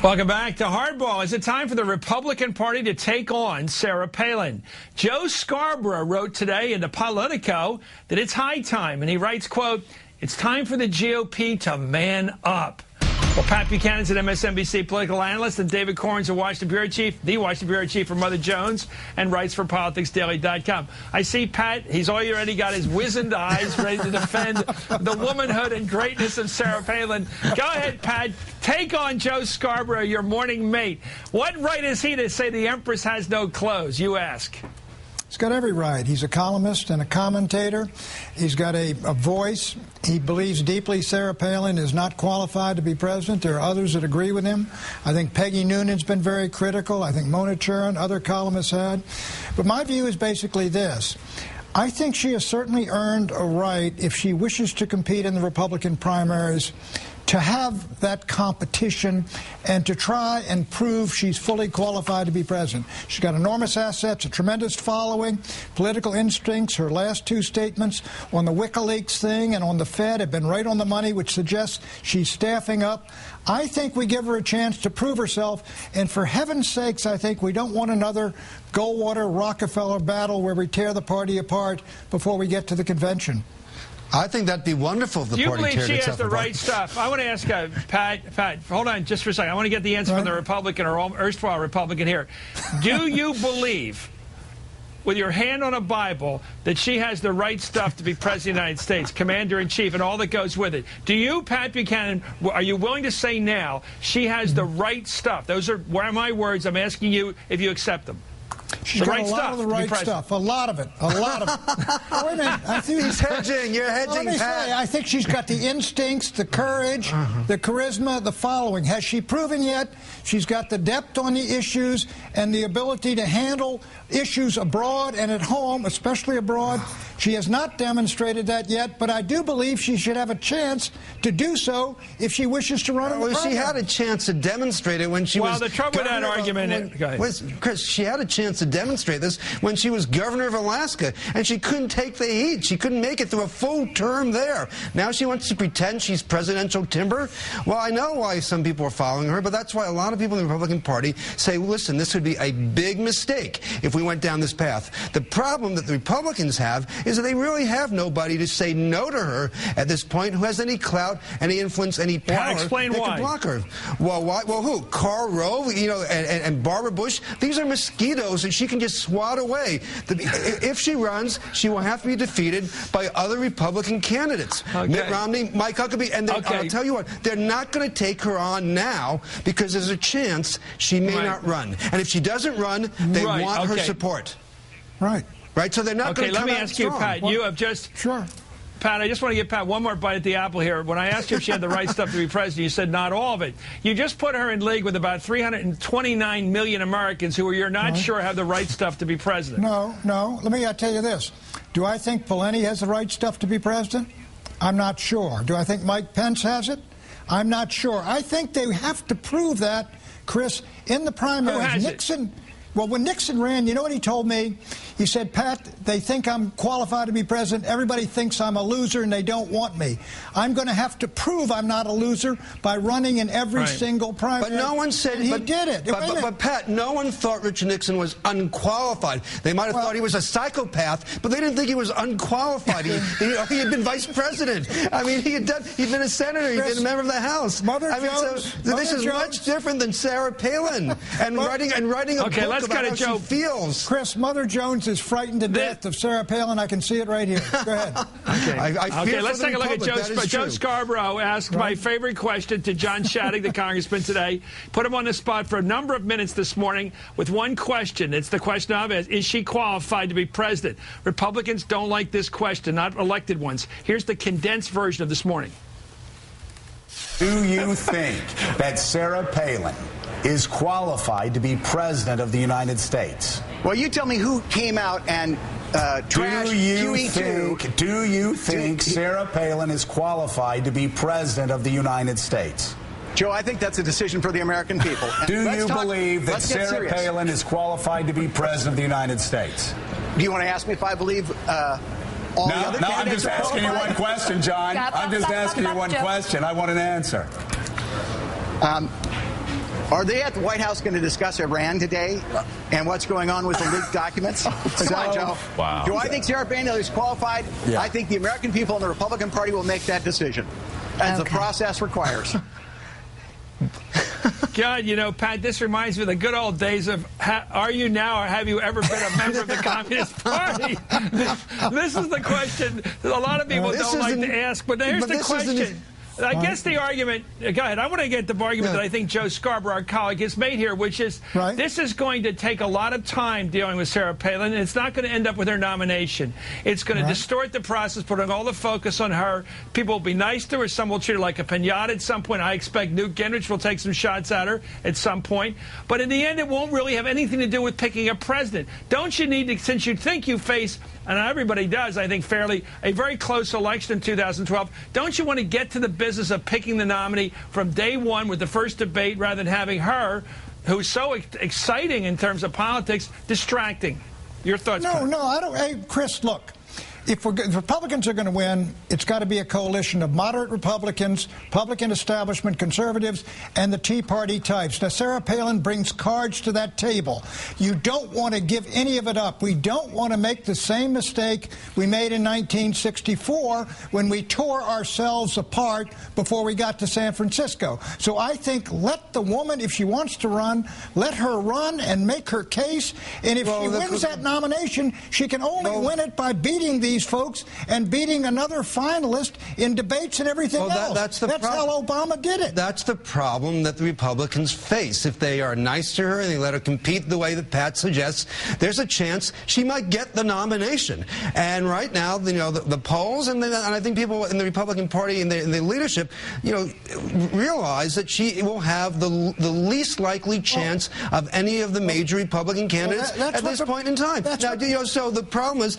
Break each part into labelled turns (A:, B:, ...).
A: Welcome back to Hardball. Is it time for the Republican Party to take on Sarah Palin? Joe Scarborough wrote today in the Politico that it's high time, and he writes, quote, "It's time for the GOP to man up." Well, Pat Buchanan's an MSNBC political analyst, and David Corn's a Washington Bureau Chief, the Washington Bureau Chief for Mother Jones, and writes for PoliticsDaily.com. I see Pat, he's already got his wizened eyes ready to defend the womanhood and greatness of Sarah Palin. Go ahead, Pat. Take on Joe Scarborough, your morning mate. What right is he to say the Empress has no clothes, you ask?
B: He's got every right. He's a columnist and a commentator. He's got a voice. He believes deeply Sarah Palin is not qualified to be president. There are others that agree with him. I think Peggy Noonan's been very critical. I think Mona Charen, other columnists had. But my view is basically this. I think she has certainly earned a right, if she wishes to compete in the Republican primaries, to have that competition and to try and prove she's fully qualified to be president. She's got enormous assets, a tremendous following, political instincts. Her last two statements on the WikiLeaks thing and on the Fed have been right on the money, which suggests she's staffing up. I think we give her a chance to prove herself, and for heaven's sakes, I think we don't want another Goldwater-Rockefeller battle where we tear the party apart before we get to the convention.
C: I think that'd be wonderful if the party teared itself apart.
A: Do you believe she has the right stuff? I want to ask Pat, hold on just for a second. I want to get the answer from the Republican or erstwhile Republican here. Do you believe, with your hand on a Bible, that she has the right stuff to be President of the United States, Commander-in-Chief, and all that goes with it? Do you, Pat Buchanan, are you willing to say now she has the right stuff? Those are my words. I'm asking you if you accept them.
B: She's got a lot of the right stuff. A lot of it. A lot of it. Wait a minute. I think
C: he's hedging. You're hedging, Pat.
B: I think she's got the instincts, the courage, the charisma, the following. Has she proven yet she's got the depth on the issues and the ability to handle issues abroad and at home, especially abroad? She has not demonstrated that yet, but I do believe she should have a chance to do so if she wishes to run in the primary.
C: She had a chance to demonstrate it when she was...
A: Well, the trouble with that argument... Go ahead.
C: Chris, she had a chance to demonstrate this when she was governor of Alaska, and she couldn't take the heat. She couldn't make it through a full term there. Now she wants to pretend she's presidential timber. Well, I know why some people are following her, but that's why a lot of people in the Republican Party say, listen, this would be a big mistake if we went down this path. The problem that the Republicans have is that they really have nobody to say no to her at this point who has any clout, any influence, any power
A: explain
C: that
A: why.
C: can block her. Well, why? Well, who? Karl Rove, and Barbara Bush. These are mosquitoes that she can just swat away. If she runs, she will have to be defeated by other Republican candidates.
A: Okay.
C: Mitt Romney, Mike Huckabee, and I'll tell you what, they're not going to take her on now because there's a chance she may not run. And if she doesn't run, they want her support.
B: Right.
C: Right, so they're not going to come out
A: let me ask you, Pat, you have just...
B: Sure.
A: Pat, I just want to give Pat one more bite at the apple here. When I asked you if she had the right stuff to be president, you said not all of it. You just put her in league with about 329 million Americans who you're not sure have the right stuff to be president.
B: No. Let me tell you this. Do I think Palin has the right stuff to be president? I'm not sure. Do I think Mike Pence has it? I'm not sure. I think they have to prove that, Chris, in the primaries.
A: Who has
B: Nixon. Well, when Nixon ran, you know what he told me? He said, Pat, they think I'm qualified to be president. Everybody thinks I'm a loser and they don't want me. I'm going to have to prove I'm not a loser by running in every single primary.
C: But no one said
B: he did it.
C: But Pat, no one thought Richard Nixon was unqualified. They might have thought he was a psychopath, but they didn't think he was unqualified. He had been vice president. I mean, he'd been a senator. He'd been a member of the House. This is much different than Sarah Palin and writing a book about how she feels.
B: Chris, Mother Jones is frightened to death of Sarah Palin. I can see it right here. Go ahead.
A: Okay, let's take a look at Joe Scarborough asked my favorite question to John Shadegg, the congressman today. Put him on the spot for a number of minutes this morning with one question. It's the question I've asked. Is she qualified to be president? Republicans don't like this question, not elected ones. Here's the condensed version of this morning.
D: Do you think that Sarah Palin is qualified to be president of the United States?
E: Well, you tell me who came out and trashed QE2.
D: Do you think Sarah Palin is qualified to be president of the United States?
E: Joe, I think that's a decision for the American people.
D: Do you believe that Sarah Palin is qualified to be president of the United States?
E: Do you want to ask me if I believe all the other candidates?
D: No, I'm just asking you one question, John. I'm just asking you one question. I want an answer.
E: Are they at the White House going to discuss Iran today and what's going on with the leaked documents? Come on, Joe.
F: Wow.
E: Do I think Sarah Palin is qualified?
F: Yeah.
E: I think the American people and the Republican Party will make that decision, as the process requires.
A: God, you know, Pat, this reminds me of the good old days of are you now or have you ever been a member of the Communist Party? This is the question that a lot of people don't like to ask, but here's the question. I guess the argument, go ahead, I want to get the argument that I think Joe Scarborough, our colleague, has made here, which is this is going to take a lot of time dealing with Sarah Palin, and it's not going to end up with her nomination. It's going to distort the process, putting all the focus on her. People will be nice to her. Some will treat her like a pinata at some point. I expect Newt Gingrich will take some shots at her at some point. But in the end, it won't really have anything to do with picking a president. Don't you need to, since you think you face, and everybody does, I think fairly, a very close election in 2012, don't you want to get to the business of picking the nominee from day one with the first debate rather than having her, who's so exciting in terms of politics, distracting? Your thoughts?
B: No,
A: Pat?
B: no, I don't. Hey, Chris, look. If Republicans are going to win, it's got to be a coalition of moderate Republicans, Republican establishment conservatives, and the Tea Party types. Now, Sarah Palin brings cards to that table. You don't want to give any of it up. We don't want to make the same mistake we made in 1964 when we tore ourselves apart before we got to San Francisco. So I think let the woman, if she wants to run, let her run and make her case. And if she wins that nomination, she can only win it by beating these folks and beating another finalist in debates and everything else. That's how Obama did it.
C: That's the problem that the Republicans face. If they are nice to her and they let her compete the way that Pat suggests, there's a chance she might get the nomination. And right now, you know, the polls and I think people in the Republican Party and the leadership, you know, realize that she will have the least likely chance of any of the major Republican candidates at this point in time. Now, so the problem is,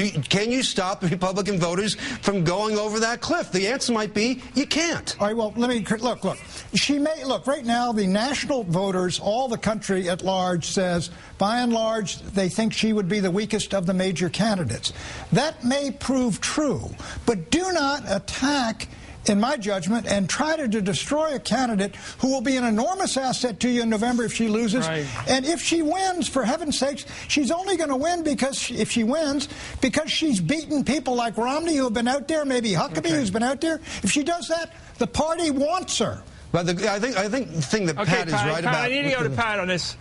C: can you stop Republican voters from going over that cliff? The answer might be you can't.
B: All right, well, let me look. She may look right now. The national voters, all the country at large, says by and large they think she would be the weakest of the major candidates. That may prove true, but do not attack, in my judgment, and try to destroy a candidate who will be an enormous asset to you in November if she loses. Right. And if she wins, for heaven's sakes, she's only going to win because if she wins, because she's beaten people like Romney who have been out there, maybe Huckabee who's been out there. If she does that, the party wants her.
C: But I think the thing that Pat is right about.
A: I need to go to Pat on this.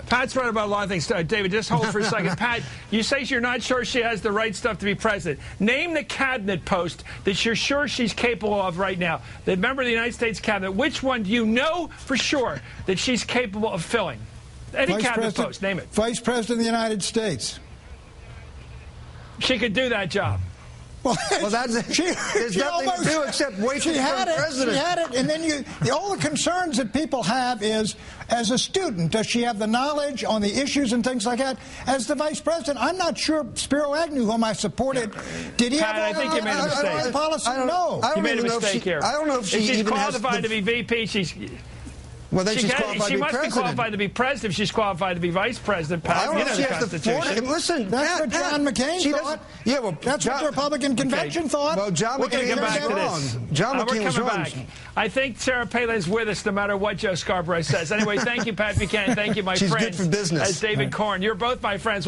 A: Pat's right about a lot of things. David, just hold for a second. Pat, you say you're not sure she has the right stuff to be president. Name the cabinet post that you're sure she's capable of right now. The member of the United States cabinet, which one do you know for sure that she's capable of filling? Any cabinet post, name it.
B: Vice President of the United States.
A: She could do that job.
B: Well,
C: there's nothing to do except wait for the president.
B: She had it, and then all the concerns that people have is, as a student, does she have the knowledge on the issues and things like that? As the vice president, I'm not sure Spiro Agnew, whom I supported, did he have all
A: I think you made a mistake.
B: Policy? No.
A: You made a mistake here.
C: I don't know if she's
A: qualified to be VP.
C: Well, then she's qualified to be president.
A: She must be qualified to be president if she's qualified to be vice president. Pat,
C: I don't know if she has the Constitution. Listen,
B: that's what John McCain thought. Yeah, well, that's what the Republican convention thought.
C: Well, John McCain was wrong. John McCain was wrong.
A: I think Sarah Palin is with us no matter what Joe Scarborough says. Anyway, thank you, Pat Buchanan. Thank you, my friends.
C: She's good for business.
A: As David Corn. You're both my friends.